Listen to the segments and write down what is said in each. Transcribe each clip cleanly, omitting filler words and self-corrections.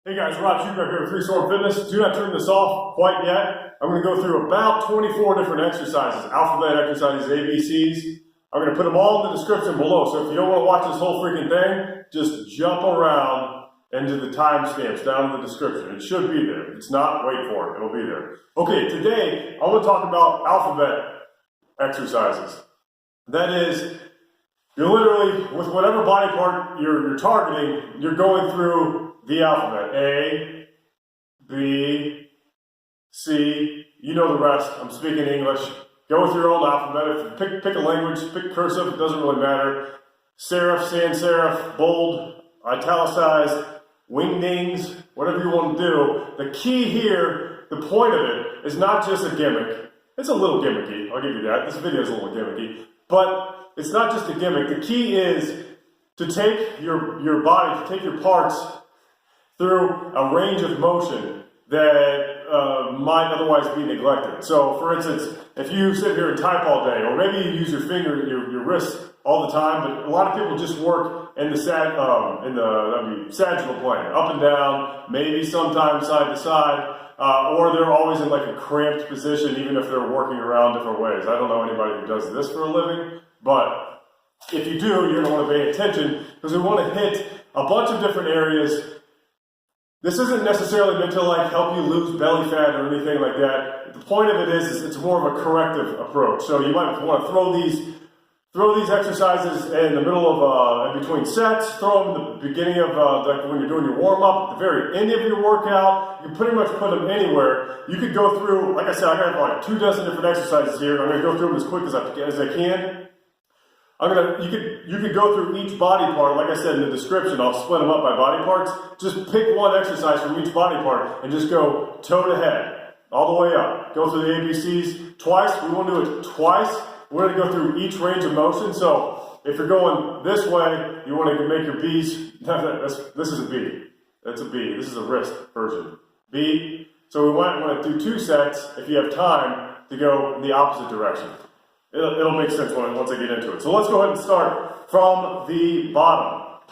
Hey guys, Rob Schubeck here with Shorten Fitness. Do not turn this off quite yet. I'm going to go through about 24 different exercises, alphabet exercises, ABCs. I'm going to put them all in the description below. So if you don't want to watch this whole freaking thing, just jump around into the timestamps down in the description. It should be there. If it's not, wait for it. It'll be there. Okay, today I want to talk about alphabet exercises. That is, you're literally, with whatever body part you're targeting, you're going through the alphabet. A, B, C, you know the rest. I'm speaking English. Go with your own alphabet. Pick a language, pick cursive, it doesn't really matter. Serif, sans serif, bold, italicized, wingdings, whatever you want to do. The key here, the point of it, is not just a gimmick. It's a little gimmicky, I'll give you that. This video is a little gimmicky. But it's not just a gimmick. The key is to take your body, to take your parts through a range of motion that might otherwise be neglected. So, for instance, if you sit here and type all day, or maybe you use your finger, your wrist all the time, but a lot of people just work in the sagittal plane, up and down, maybe sometimes side to side, or they're always in like a cramped position, even if they're working around different ways. I don't know anybody who does this for a living, but if you do, you're going to want to pay attention because we want to hit a bunch of different areas. This isn't necessarily meant to like help you lose belly fat or anything like that. The point of it is it's more of a corrective approach. So you might want to throw these exercises in the middle of in between sets. Throw them in the beginning of like when you're doing your warm up, at the very end of your workout. You can pretty much put them anywhere. You could go through, like I said, I got like 24 different exercises here. I'm going to go through them as quick as I can. You could go through each body part, like I said in the description, I'll split them up by body parts. Just pick one exercise from each body part and just go toe to head, all the way up. Go through the ABCs twice. We want to do it twice. We're going to go through each range of motion. So if you're going this way, you want to make your B's. This is a B. That's a B. This is a wrist version. B. So we might want to do 2 sets if you have time to go in the opposite direction. It'll make sense once I get into it. So let's go ahead and start from the bottom.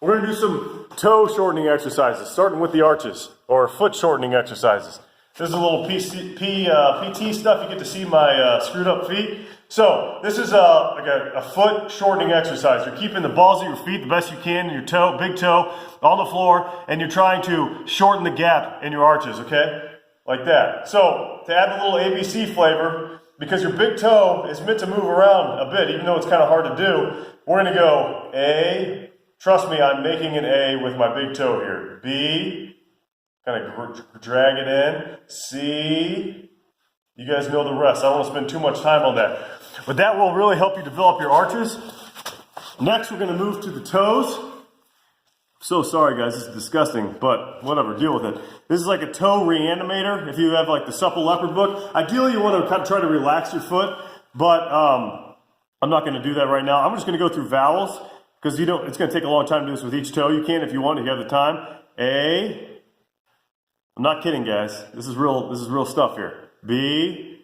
We're going to do some toe shortening exercises, starting with the arches, or foot shortening exercises. This is a little PT stuff. You get to see my screwed up feet. So this is like a foot shortening exercise. You're keeping the balls of your feet the best you can, and your toe, big toe, on the floor, and you're trying to shorten the gap in your arches, okay? Like that. So to add a little ABC flavor, because your big toe is meant to move around a bit, even though it's kind of hard to do, we're going to go A. Trust me, I'm making an A with my big toe here. B. Kind of drag it in. C. You guys know the rest. I don't want to spend too much time on that. But that will really help you develop your arches. Next, we're going to move to the toes. So sorry guys, this is disgusting, but whatever, deal with it. This is like a toe reanimator, if you have like the Supple Leopard book. Ideally you want to kind of try to relax your foot, but I'm not going to do that right now. I'm just going to go through vowels, because it's going to take a long time to do this with each toe. You can if you want, if you have the time. A. I'm not kidding guys, this is real stuff here. B.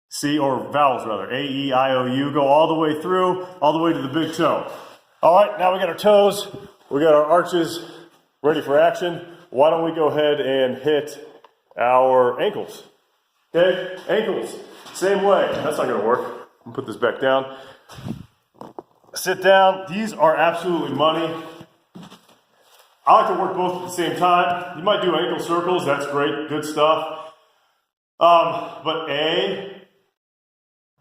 C, or vowels rather. A, E, I, O, U, go all the way through, all the way to the big toe. Alright, now we got our toes. We got our arches ready for action. Why don't we go ahead and hit our ankles? Okay, ankles, same way. That's not gonna work. I'll put this back down. Sit down. These are absolutely money. I like to work both at the same time. You might do ankle circles, that's great, good stuff. But A,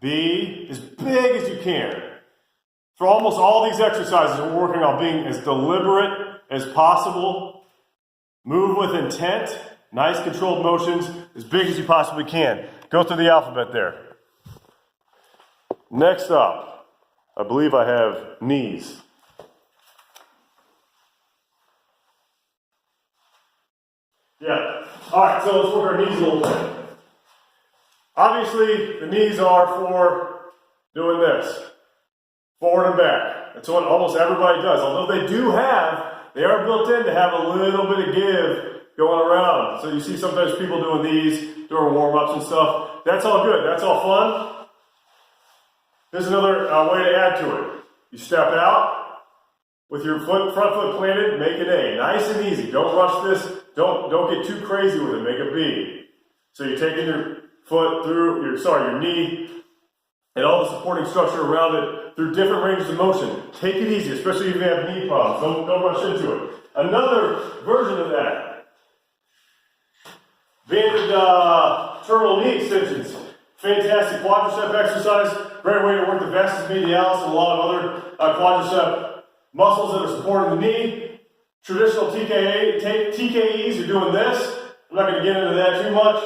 B, as big as you can. For almost all these exercises, we're working on being as deliberate as possible. Move with intent, nice controlled motions, as big as you possibly can. Go through the alphabet there. Next up, I believe I have knees. Yeah. All right, so let's work our knees a little bit. Obviously, the knees are for doing this. Forward and back. That's what almost everybody does. Although they are built in to have a little bit of give going around. So you see sometimes people doing these during warm-ups and stuff. That's all good. That's all fun. Here's another way to add to it. You step out, with your front foot planted, make an A. Nice and easy. Don't rush this. Don't get too crazy with it. Make a B. So you're taking your foot through your knee and all the supporting structure around it through different ranges of motion. Take it easy, especially if you have knee problems. Don't rush into it. Another version of that. Banded terminal knee extensions. Fantastic quadricep exercise. Great way to work the vastus medialis and a lot of other quadricep muscles that are supporting the knee. Traditional TKEs, you're doing this. I'm not going to get into that too much.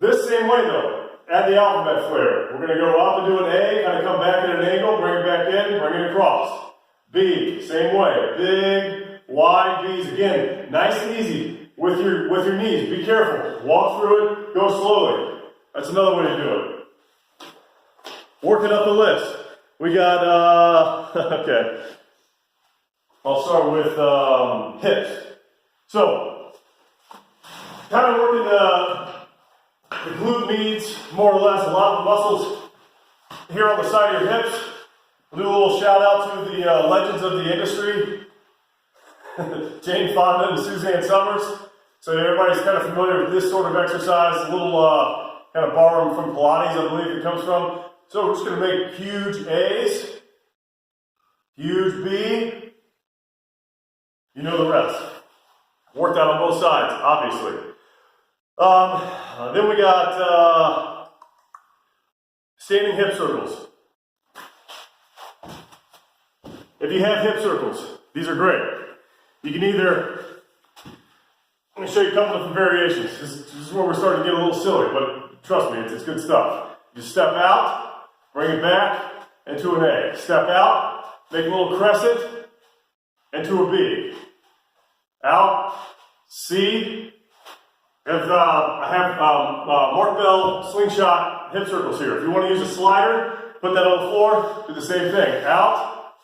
This same way though, add the alphabet flare. We're going to go up and do an A, kind of come back at an angle, bring it back in, bring it across. B, same way. Big, wide B's. Again, nice and easy with your knees. Be careful. Walk through it, go slowly. That's another way to do it. Working up the list. We got, okay. I'll start with hips. So, kind of working the glute meets, more or less, a lot of the muscles here on the side of your hips. We'll do a little shout out to the legends of the industry, Jane Fonda and Suzanne Summers. So everybody's kind of familiar with this sort of exercise, a little kind of borrowed from Pilates, I believe it comes from. So we're just going to make huge A's, huge B. You know the rest. Worked out on both sides, obviously. Then we got standing hip circles. If you have hip circles, these are great. You can either, let me show you a couple different variations. This is where we're starting to get a little silly, but trust me, it's good stuff. You step out, bring it back, into an A. Step out, make a little crescent, into a B. Out, C. I have Mark Bell slingshot hip circles here. If you want to use a slider, put that on the floor, do the same thing. Out.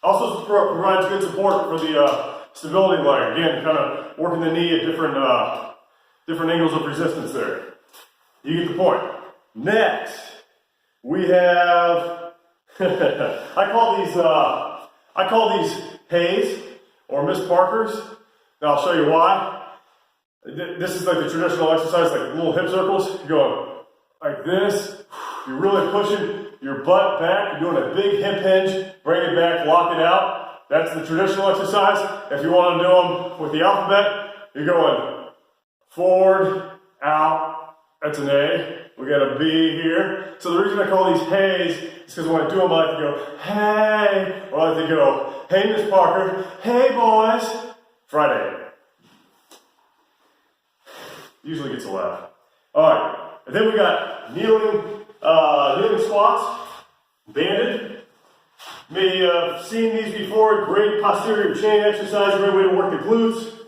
Also provides good support for the stability line. Again, kind of working the knee at different angles of resistance there. You get the point. Next, we have I call these Hayes or Miss Parkers. Now I'll show you why. This is like the traditional exercise, like little hip circles. You're going like this. You're really pushing your butt back. You're doing a big hip hinge. Bring it back, lock it out. That's the traditional exercise. If you want to do them with the alphabet, you're going forward, out. That's an A. We got a B here. So the reason I call these Hayes is because when I do them, I like to go, hey, or I like to go, hey, Miss Parker, hey, boys. Friday. Usually gets a laugh. All right, and then we got kneeling squats, banded. You may have seen these before. Great posterior chain exercise, great way to work the glutes.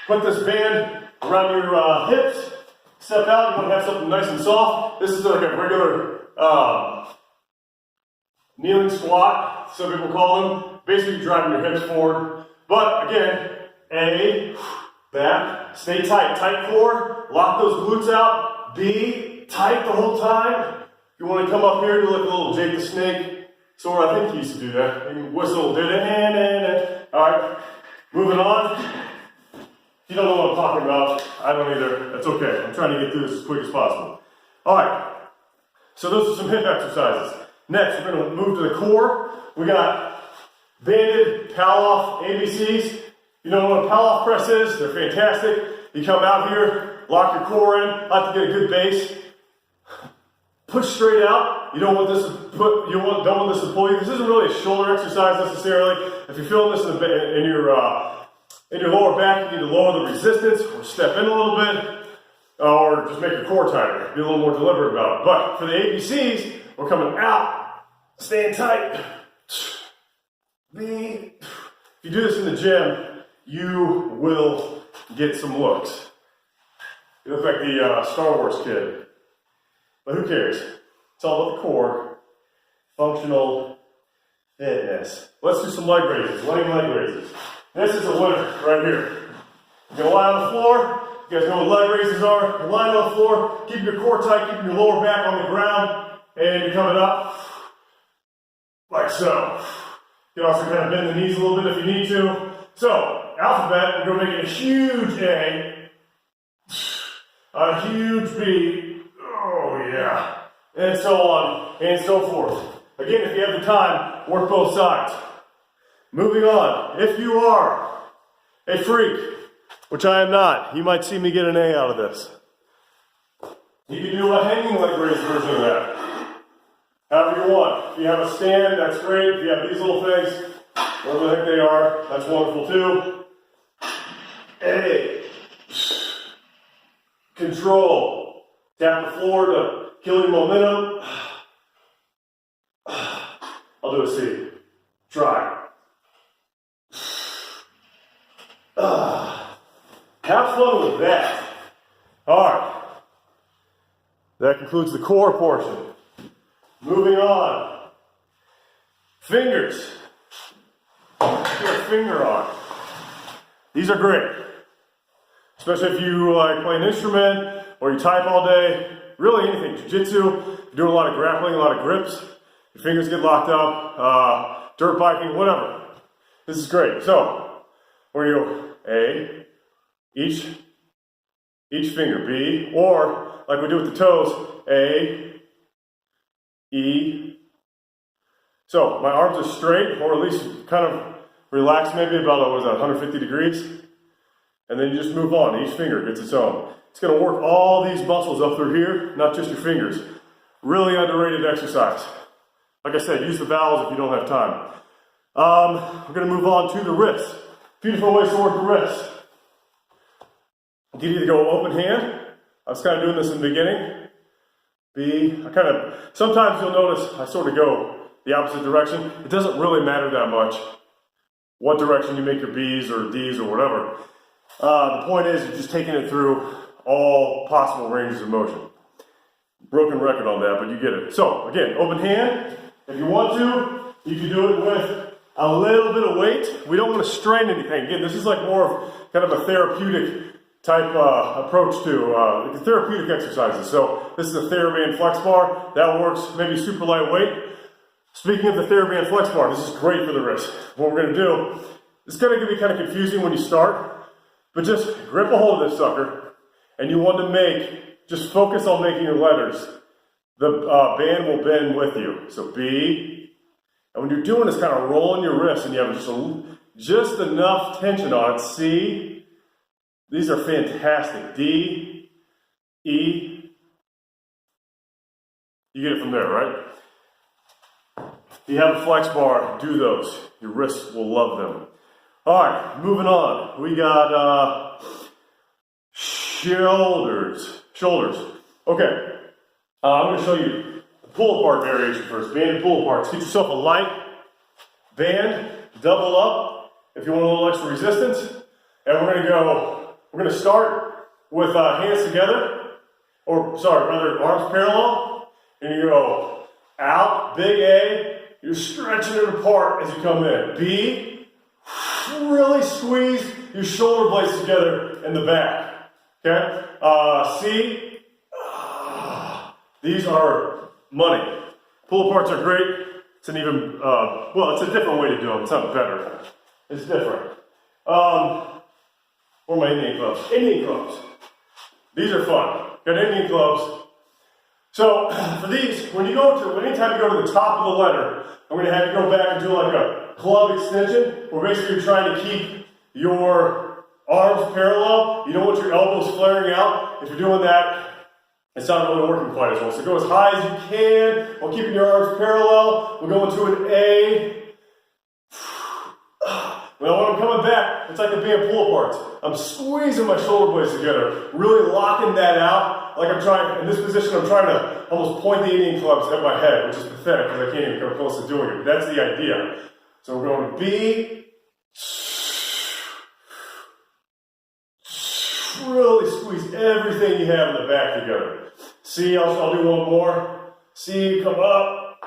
Put this band around your hips. Step out. You want to have something nice and soft. This is like a regular kneeling squat. Some people call them. Basically, driving your hips forward. But again, A. Back, stay tight, tight core, lock those glutes out. B, tight the whole time. You want to come up here, do like a little Jake the Snake. So I think he used to do that. You can whistle, do it. All right, moving on. If you don't know what I'm talking about, I don't either. That's okay. I'm trying to get through this as quick as possible. All right, so those are some hip exercises. Next, we're going to move to the core. We got banded, Pallof, ABCs. You know what a Pallof press is? They're fantastic. You come out here, lock your core in, like to get a good base. Push straight out. You don't want this to pull you. This isn't really a shoulder exercise necessarily. If you're feeling this in your lower back, you need to lower the resistance or step in a little bit, or just make your core tighter. Be a little more deliberate about it. But for the ABCs, we're coming out, staying tight. If you do this in the gym, you will get some looks. You look like the Star Wars kid. But who cares? It's all about the core. Functional fitness. Let's do some leg raises, running leg raises. This is a winner right here. You're going to lie on the floor. You guys know what leg raises are. You're lying on the floor, keeping your core tight, keeping your lower back on the ground, and you're coming up like so. You can also kind of bend the knees a little bit if you need to. So, alphabet, we're going to make it a huge A, a huge B, oh yeah, and so on, and so forth. Again, if you have the time, work both sides. Moving on, if you are a freak, which I am not, you might see me get an A out of this. You can do a hanging leg raise version of that. However you want. If you have a stand, that's great. If you have these little things, whatever the heck they are, that's wonderful too. A. Control. Tap the floor to kill your momentum. I'll do a C. Try. Have fun with that. Alright. That concludes the core portion. Moving on. Fingers. Put a finger on. These are great. Especially if you play an instrument or you type all day. Really anything. Jiu-jitsu. You're doing a lot of grappling, a lot of grips. Your fingers get locked up. Dirt biking, whatever. This is great. So, we're going to go A, each finger, B, or like we do with the toes, A, E. So my arms are straight, or at least kind of relaxed, maybe about, 150 degrees. And then you just move on. Each finger gets its own. It's going to work all these muscles up through here, not just your fingers. Really underrated exercise. Like I said, use the valves if you don't have time. We're going to move on to the wrist. Few different ways to work the wrist. You can either go open hand. I was kind of doing this in the beginning. B, sometimes you'll notice I sort of go the opposite direction. It doesn't really matter that much what direction you make your B's or D's or whatever. The point is you're just taking it through all possible ranges of motion. Broken record on that, but you get it. So, again, open hand. If you want to, you can do it with a little bit of weight. We don't want to strain anything. Again, this is like more of kind of a therapeutic type approach to therapeutic exercises. So this is a Theraband Flexbar. That works maybe super lightweight. Speaking of the Theraband Flexbar, this is great for the wrist. What we're going to do, it's going to be kind of confusing when you start, but just grip a hold of this sucker, and you want to just focus on making your letters. The band will bend with you. So B, and when you're doing this, kind of rolling your wrist, and you have just enough tension on it. C. These are fantastic. D, E. You get it from there, right? If you have a flex bar, do those. Your wrists will love them. All right, moving on. We got shoulders. Okay, I'm going to show you the pull-apart variation first. Band and pull-aparts. Get yourself a light band, double up if you want a little extra resistance. And we're going to start with hands together, arms parallel, and you go out, big A, you're stretching it apart as you come in. B, really squeeze your shoulder blades together in the back, okay? C, these are money. Pull aparts are great. It's an even, it's a different way to do them. It's not better. It's different. Or my Indian clubs. Indian clubs. These are fun. Got Indian clubs. So for these, anytime you go to the top of the letter, I'm going to have you go back and do like a club extension, where basically you're trying to keep your arms parallel. You don't want your elbows flaring out. If you're doing that, it's not really working quite as well. So go as high as you can while keeping your arms parallel. We'll go into an A. Now when I'm coming back, it's like a band pull-aparts. I'm squeezing my shoulder blades together, really locking that out. Like in this position, I'm trying to almost point the Indian clubs at my head, which is pathetic because I can't even come close to doing it. But that's the idea. So we're going to B. Really squeeze everything you have in the back together. C, I'll do one more. C, come up.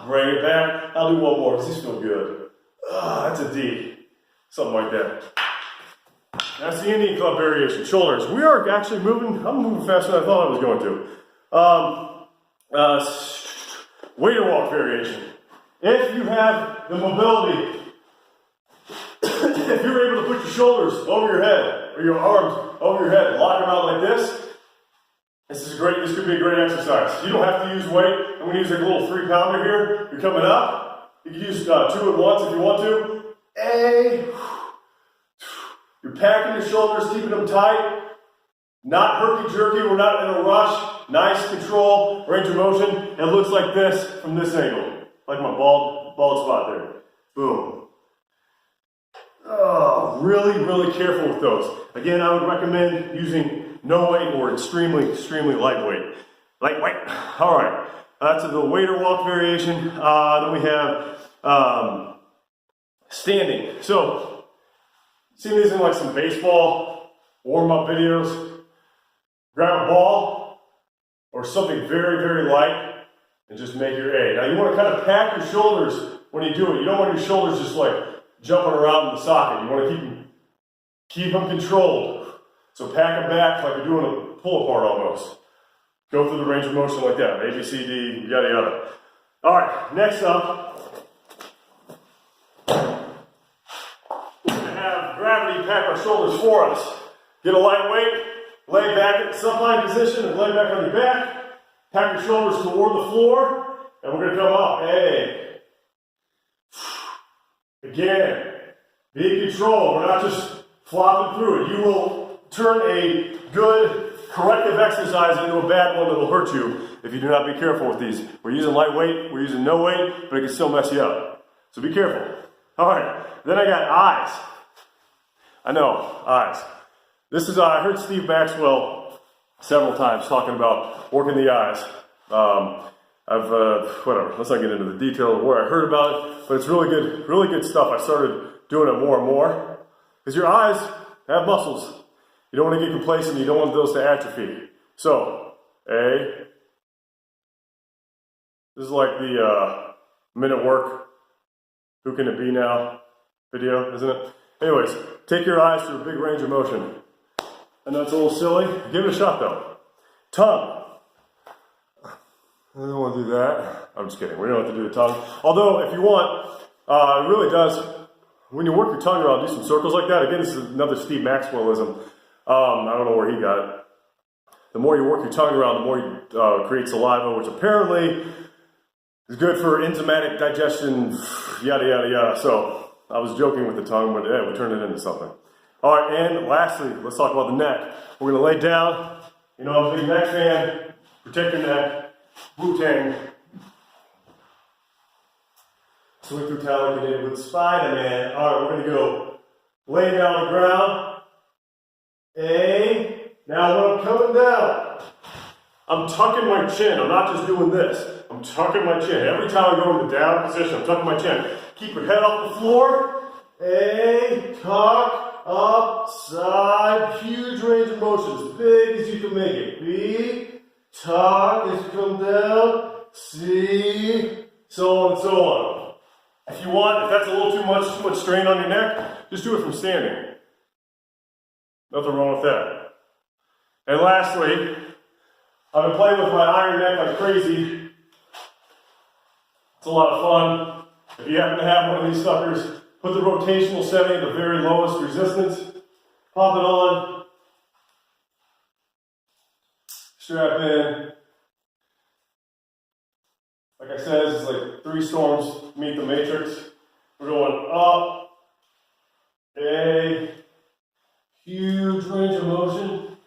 Bring it back. I'll do one more because these feel good. That's a D. Something like that. That's the Indian club variation. Shoulders. We are actually I'm moving faster than I thought I was going to. Waiter walk variation. If you have the mobility, if you're able to put your shoulders over your head or your arms over your head, lock them out like this, this could be a great exercise. You don't have to use weight. I'm going to use like a little 3-pounder here. You're coming up. You can use 2 at once if you want to. You're packing your shoulders, keeping them tight. Not herky-jerky. We're not in a rush. Nice control, range of motion. It looks like this from this angle. Like my bald spot there. Boom. Oh, really, really careful with those. Again, I would recommend using no weight or extremely, extremely lightweight. Lightweight. All right. That's the waiter walk variation. Then we have standing. So, seen these in like some baseball warm-up videos. Grab a ball or something very, very light and just make your A. Now you want to kind of pack your shoulders when you do it. You don't want your shoulders just like jumping around in the socket. You want to keep them controlled. So pack them back like you're doing a pull-apart almost. Go through the range of motion like that. A, B, C, D, yada, yada. All right, next up, we're going to have gravity pack our shoulders for us. Get a light weight, lay back at the supine position and lay back on your back. Pack your shoulders toward the floor, and we're going to come up. A. Again, be in control. We're not just flopping through it. You will turn a good corrective exercise into a bad one that will hurt you if you do not be careful with these. We're using light weight, we're using no weight, but it can still mess you up. So be careful. All right, then I got eyes. I know, eyes. This is, I heard Steve Maxwell several times talking about working the eyes. Whatever, let's not get into the detail of where I heard about it, but it's really good stuff. I started doing it more and more. Because your eyes have muscles. You don't want to get complacent, you don't want those to atrophy. So, A. This is like the minute work, who can it be now video, isn't it? Anyways, take your eyes to a big range of motion. I know it's a little silly. Give it a shot though. Tongue. I don't want to do that. I'm just kidding. We don't have to do the tongue. Although, if you want, it really does. When you work your tongue around, do some circles like that. Again, this is another Steve Maxwellism. I don't know where he got it. The more you work your tongue around, the more you create saliva, which apparently is good for enzymatic digestion, yada, yada, yada. So, I was joking with the tongue, but yeah, we turned it into something. All right, and lastly, let's talk about the neck. We're going to lay down. You know, I'm a big neck fan. Protect your neck. Wu-Tang. Swing through tower, get in with Spider-Man. All right, we're going to go lay down on the ground. A. Now when I'm coming down, I'm tucking my chin. I'm not just doing this. I'm tucking my chin. Every time I go into down position, I'm tucking my chin. Keep your head off the floor. A. Tuck, up, side. Huge range of motion. As big as you can make it. B. Tuck as you come down. C. So on and so on. If you want, if that's a little too much strain on your neck, just do it from standing. Nothing wrong with that. And lastly, I've been playing with my iron neck like crazy. It's a lot of fun. If you happen to have one of these suckers, put the rotational setting at the very lowest resistance. Pop it on. Strap in. Like I said, this is like 3 storms meet the matrix. We're going up. A huge range of motion.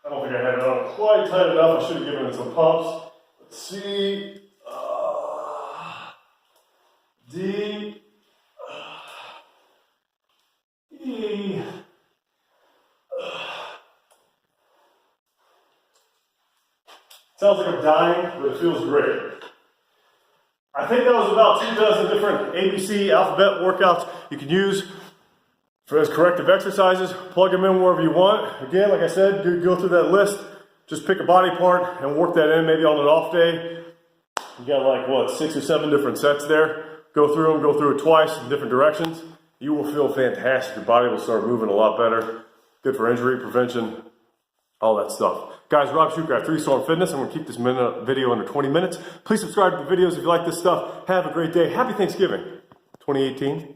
I don't think I had it on quite tight enough. I should have given it some pumps. Let's see. D. E. Sounds like I'm dying, but it feels great. I think that was about 2 dozen different ABC alphabet workouts you can use for as corrective exercises. Plug them in wherever you want. Again, like I said, go through that list. Just pick a body part and work that in, maybe on an off day. You got like, what, 6 or 7 different sets there. Go through it twice in different directions. You will feel fantastic. Your body will start moving a lot better. Good for injury prevention, all that stuff. Guys, Rob Shoecraft, 3 Storm Fitness. I'm going to keep this video under 20 minutes. Please subscribe to the videos if you like this stuff. Have a great day. Happy Thanksgiving 2018.